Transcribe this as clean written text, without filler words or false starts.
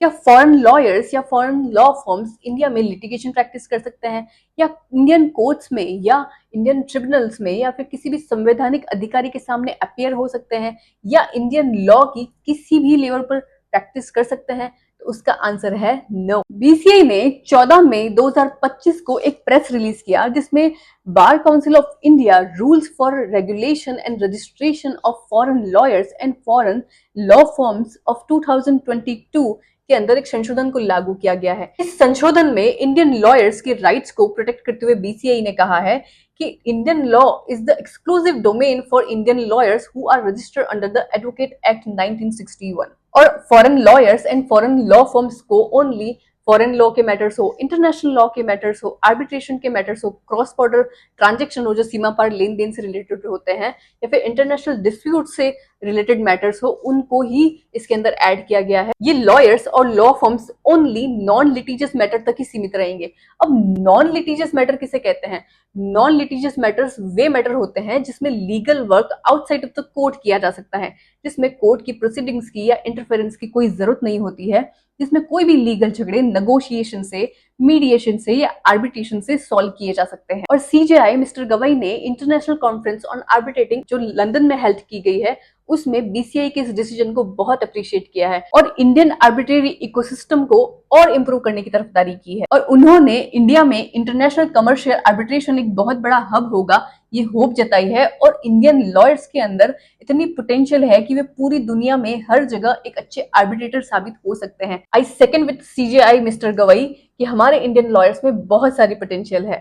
क्या foreign lawyers या foreign law firms India में लिटिगेशन प्रैक्टिस कर सकते हैं, या इंडियन कोर्ट्स में या इंडियन ट्रिब्यूनल्स में या फिर किसी भी संवैधानिक अधिकारी के सामने अपीयर हो सकते हैं, या इंडियन लॉ की किसी भी लेवल पर प्रैक्टिस कर सकते हैं? तो उसका आंसर है नो। बीसीआई ने 14 मई 2025 को एक प्रेस रिलीज किया जिसमें bar council of India rules for regulation and registration of foreign lawyers and foreign law firms of 2022 के अंदर एक संशोधन को लागू किया गया है। इस संशोधन में इंडियन लॉयर्स के राइट्स को प्रोटेक्ट करते हुए बीसीआई ने कहा है कि Indian law is the exclusive domain for Indian lawyers who are registered under the advocate act 1961, और foreign lawyers and foreign law firms को ओनली फॉरेन लॉ के मैटर्स हो, इंटरनेशनल लॉ के मैटर्स हो, आर्बिट्रेशन के मैटर्स हो, cross border transaction हो जो सीमा पार लेन देन से रिलेटेड होते हैं, या फिर इंटरनेशनल डिस्प्यूट से रिलेटेड मैटर्स हो, उनको ही इसके अंदर ऐड किया गया है। ये लॉयर्स और law firms only non litigious matter तक ही सीमित रहेंगे। अब नॉन लिटिजियस मैटर किसे कहते हैं? नॉन लिटिजियस मैटर्स वे मैटर होते हैं जिसमें legal work outside of the court किया जा सकता है, जिसमें कोर्ट की प्रोसीडिंग्स की या इंटरफेरेंस की कोई जरूरत नहीं होती है, जिसमें कोई भी लीगल झगड़े नेगोशिएशन से, मीडिएशन से या आर्बिट्रेशन से सॉल्व किए जा सकते हैं। और सीजेआई मिस्टर गवाई ने इंटरनेशनल कॉन्फ्रेंस ऑन आर्बिट्रेटिंग जो लंदन में हेल्ड की गई है उसमें बीसीआई के इस डिसीजन को बहुत अप्रिशिएट किया है और इंडियन आर्बिट्रेरी इकोसिस्टम को और इंप्रूव करने की तरफदारी की है। और उन्होंने इंडिया में इंटरनेशनल कमर्शियल आर्बिट्रेशन एक बहुत बड़ा हब होगा ये होप जताई है, और इंडियन लॉयर्स के अंदर इतनी पोटेंशियल है कि वे पूरी दुनिया में हर जगह एक अच्छे आर्बिट्रेटर साबित हो सकते हैं। आई सेकंड विद सीजेआई मिस्टर गवाई कि हमारे इंडियन लॉयर्स में बहुत सारी पोटेंशियल है।